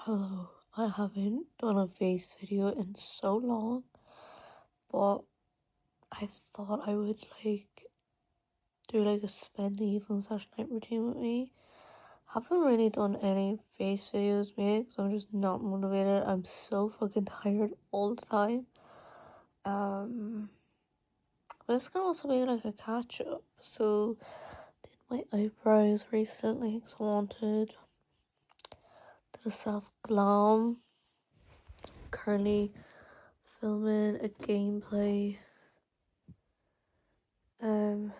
Hello, I haven't done a face video in so long, but I thought I would do a spend the evening slash night routine with me. Haven't really done any face videos mate because I'm just not motivated. I'm so fucking tired all the time. But this can also be like a catch up. So did my eyebrows recently because I wanted the self glam. Currently filming a gameplay. Have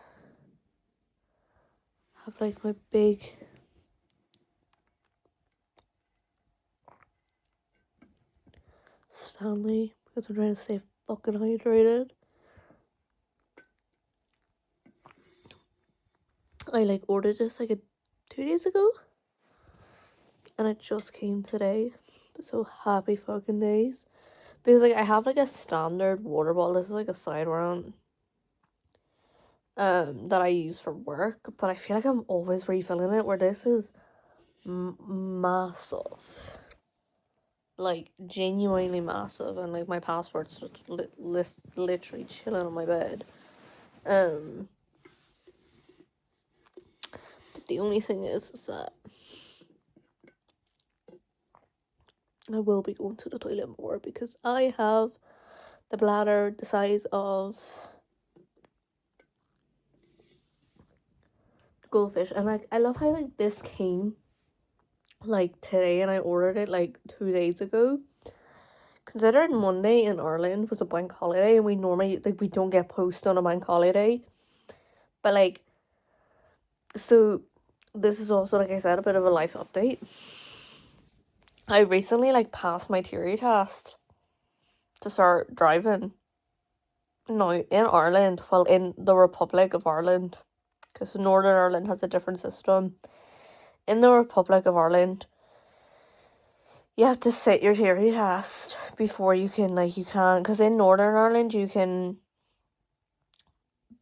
my big Stanley because I'm trying to stay fucking hydrated. I ordered this 2 days ago and it just came today. So happy fucking days. Because I have a standard water bottle. This is a side one that I use for work, but I feel like I'm always refilling it, where this is massive. Genuinely massive, and my passport's just literally chilling on my bed. But the only thing is that I will be going to the toilet more because I have the bladder the size of the goldfish, and I love how this came today, and I ordered it 2 days ago. Considering Monday in Ireland was a bank holiday, and we normally we don't get post on a bank holiday, but so this is also, like I said, a bit of a life update. I recently passed my theory test to start driving. Now in Ireland, well, in the Republic of Ireland, because Northern Ireland has a different system. In the Republic of Ireland, you have to sit your theory test before you can because in Northern Ireland you can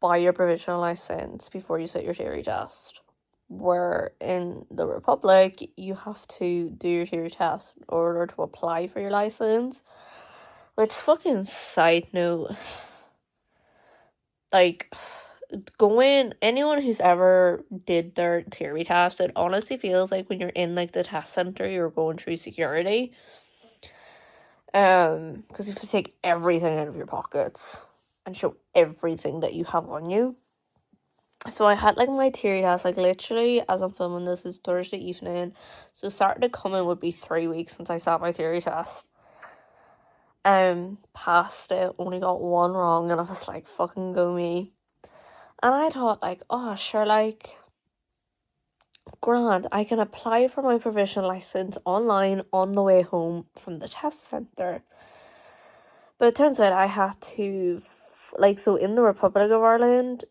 buy your provisional license before you sit your theory test, where in the Republic you have to do your theory test in order to apply for your license. Which, fucking side note, anyone who's ever did their theory test, it honestly feels like when you're in the test center, you're going through security. Because you have to take everything out of your pockets and show everything that you have on you. So I had my theory test literally, as I'm filming this, is Thursday evening. So starting to come in would be 3 weeks since I sat my theory test. Passed it, only got one wrong, and I was like, fucking go me. And I thought oh sure, grand, I can apply for my provisional license online on the way home from the test centre. But it turns out I had to so in the Republic of Ireland,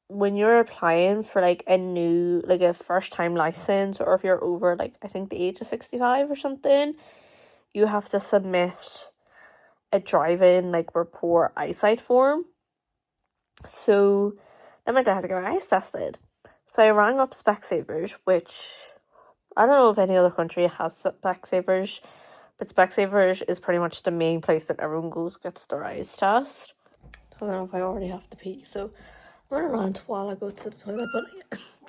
when you're applying for a new a first time license, or if you're over I think the age of 65 or something, you have to submit a driving report eyesight form. So then my dad had to get my eyes tested. So I rang up Specsavers, which I don't know if any other country has Specsavers, but Specsavers is pretty much the main place that everyone goes gets their eyes test. I don't know if I already have to pee, so I'm gonna rant while I go to the toilet, but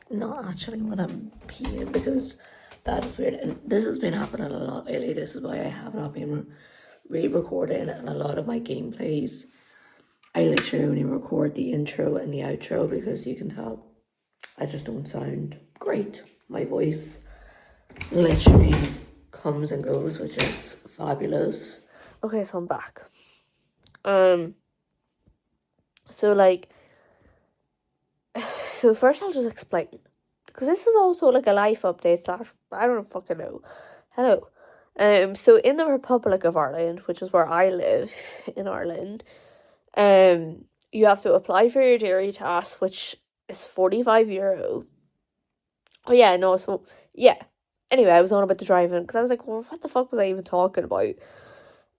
not actually when I'm peeing, because that is weird. And this has been happening a lot lately. This is why I have not been re-recording, and a lot of my gameplays I literally only record the intro and the outro, because you can tell I just don't sound great. My voice literally comes and goes, which is fabulous. Okay, so I'm back. So first I'll just explain, because this is also a life update / I don't fucking know. Hello. So in the Republic of Ireland, which is where I live in Ireland, you have to apply for your theory test, which is €45. Oh yeah, no, so yeah. Anyway, I was on about the driving, because I was like, well, what the fuck was I even talking about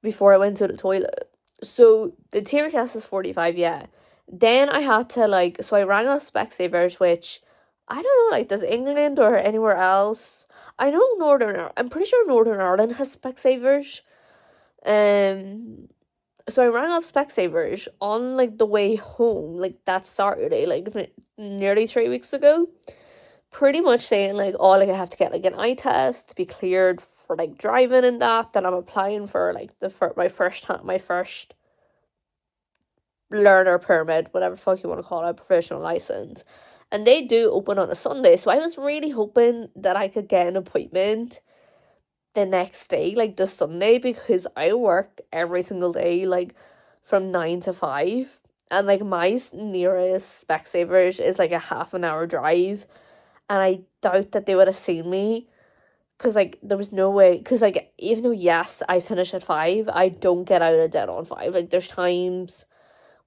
before I went to the toilet? So the theory test is 45, yeah. Then I had to so I rang up Specsavers, which I don't know, like, does England or anywhere else? I know I'm pretty sure Northern Ireland has Specsavers. Um, so I rang up Specsavers on, like, the way home, like, that Saturday, like, nearly 3 weeks ago, pretty much saying, like, oh, like, I have to get, like, an eye test to be cleared for, like, driving and that I'm applying for, like, my first learner permit, whatever fuck you want to call it, professional license. And they do open on a Sunday, so I was really hoping that I could get an appointment the next day, like the Sunday, because I work every single day, like from 9 to 5, and like my nearest Specsavers is like a half an hour drive, and I doubt that they would have seen me, because like there was no way, because like even though yes I finish at 5, I don't get out of dead on 5. Like there's times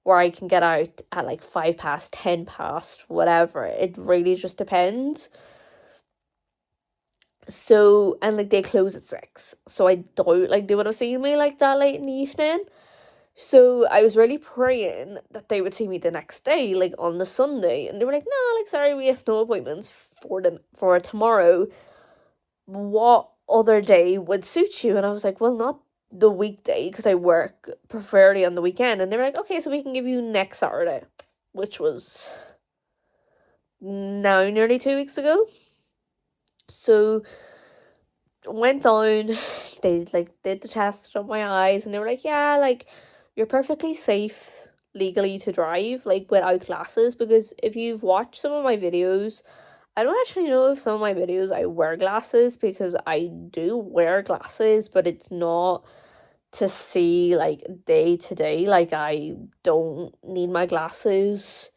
where I can get out at like 5 past, 10 past, whatever. It really just depends. So, and like they close at 6. So I doubt like they would have seen me like that late in the evening. So I was really praying that they would see me the next day, like on the Sunday. And they were like, no, like sorry, we have no appointments for tomorrow. What other day would suit you? And I was like, well, not the weekday, because I work preferably on the weekend. And they were like, okay, so we can give you next Saturday, which was now nearly 2 weeks ago. So went down, they like did the test on my eyes, and they were like, yeah, like you're perfectly safe legally to drive, like without glasses, because if you've watched some of my videos, I don't actually know if some of my videos I wear glasses, because I do wear glasses, but it's not to see like day to day. Like I don't need my glasses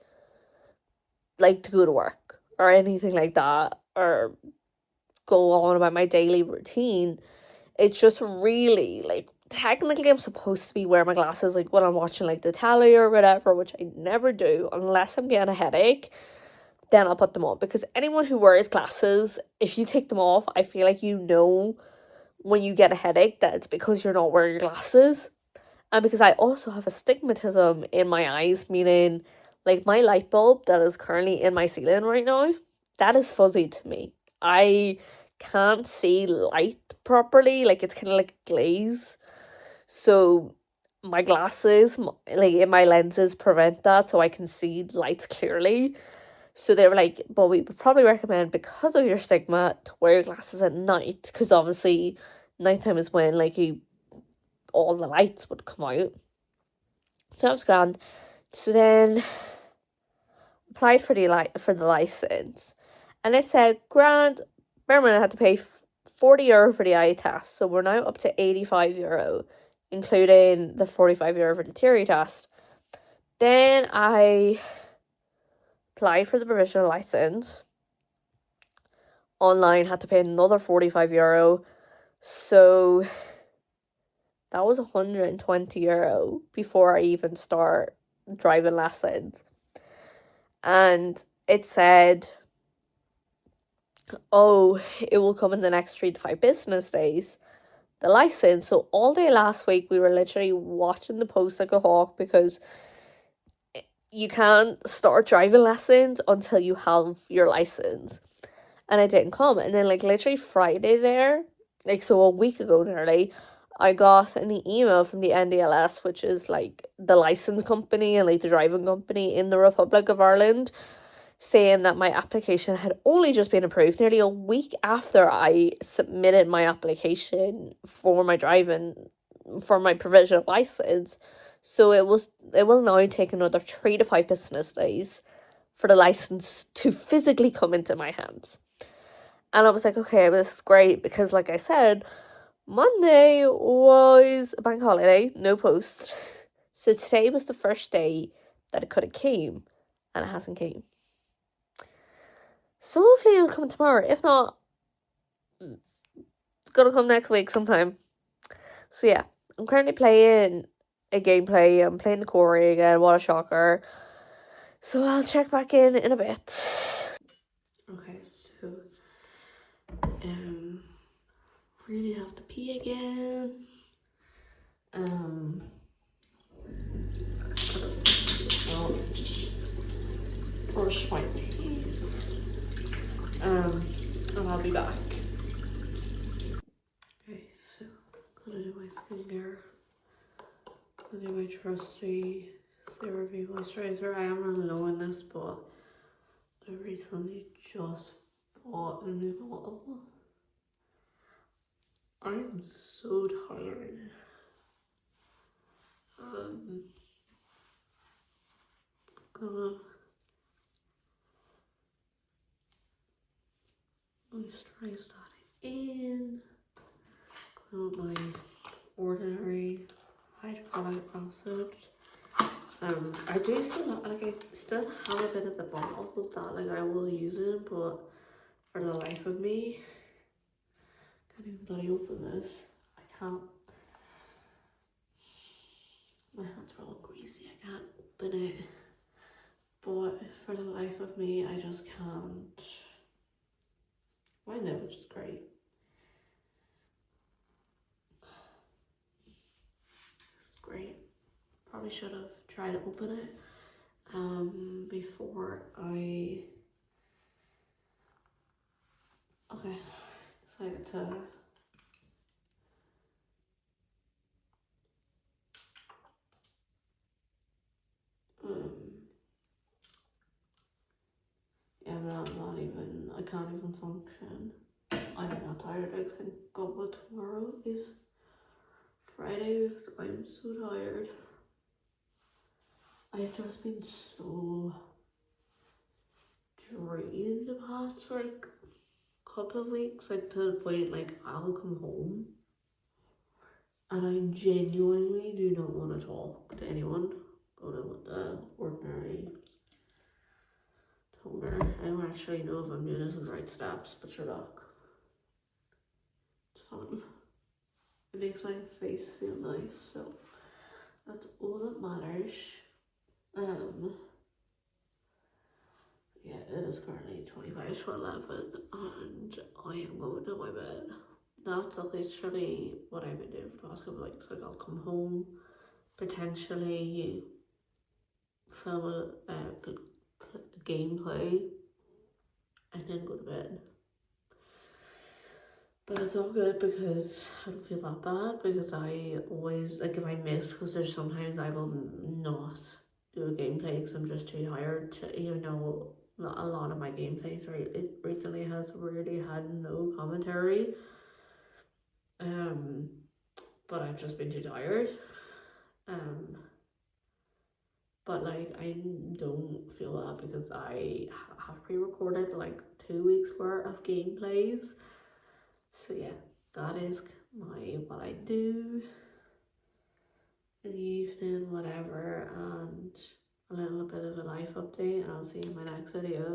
like to go to work or anything like that, or go on about my daily routine. It's just really like technically I'm supposed to be wearing my glasses like when I'm watching like the telly or whatever, which I never do unless I'm getting a headache. Then I'll put them on, because anyone who wears glasses, if you take them off, I feel like you know when you get a headache that it's because you're not wearing your glasses. And because I also have astigmatism in my eyes, meaning like my light bulb that is currently in my ceiling right now, that is fuzzy to me. I can't see light properly, like it's kind of like glaze. So my glasses, like in my lenses, prevent that, so I can see lights clearly. So they were like, but we would probably recommend, because of your stigma, to wear your glasses at night, because obviously nighttime is when like all the lights would come out. So that was grand. So then applied for the license, and it said grand. Bear had to pay €40 for the eye test, so we're now up to €85, including the €45 for the theory test. Then I applied for the provisional license online, had to pay another €45, so that was €120 before I even start driving lessons. And it said, oh, it will come in the next 3 to 5 business days, the license. So all day last week we were literally watching the post like a hawk, because you can't start driving lessons until you have your license. And it didn't come. And then like literally Friday there, like so a week ago nearly, I got an email from the NDLS, which is like the license company and like the driving company in the Republic of Ireland, saying that my application had only just been approved nearly a week after I submitted my application for my provisional license. So it will now take another 3 to 5 business days for the license to physically come into my hands. And I was like, okay, this is great, because like I said, Monday was a bank holiday, no post. So today was the first day that it could have came, and it hasn't came. So hopefully it'll come tomorrow. If not, it's gonna come next week sometime. So yeah, I'm currently playing a gameplay. I'm playing the Quarry again. What a shocker. So I'll check back in a bit. Okay, so really have to pee again. I'll brush my teeth. And I'll be back. Okay, so I'm gonna do my skincare. I'm gonna do my trusty CeraVe moisturizer. I am running low in this, but I recently just bought a new bottle. I am so tired. Gonna moisturize that in. Gonna put my ordinary hyaluronic acid. I do still like I still have a bit at the bottom of that, like I will use it, but for the life of me, can't even bloody open this. I can't. My hands are all greasy. I can't open it. But for the life of me, I just can't. I know, which is great. It's great. Probably should have tried to open it before I decided to yeah, but I'm not even, I can't even function. I'm not tired. I thank God, but tomorrow is Friday because I'm so tired. I've just been so drained the past like couple of weeks, like to the point like I'll come home and I genuinely do not want to talk to anyone. Go to with the ordinary toner. I don't actually know if I'm doing this in the right steps, but sure luck. It's fine. It makes my face feel nice, so that's all that matters. Yeah, it is currently 25 to 11 and I am going to my bed. That's literally what I've been doing for the past couple of weeks. Like I'll come home, potentially film a gameplay and then go to bed. But it's all good because I don't feel that bad, because I always, like if I miss, because there's sometimes I will not do a gameplay because I'm just too tired to, even though a lot of my gameplays recently has really had no commentary. But I've just been too tired. But like I don't feel that because I have pre-recorded like 2 weeks worth of gameplays. So yeah, that is what I do in the evening, whatever, and a little bit of a life update, and I'll see you in my next video.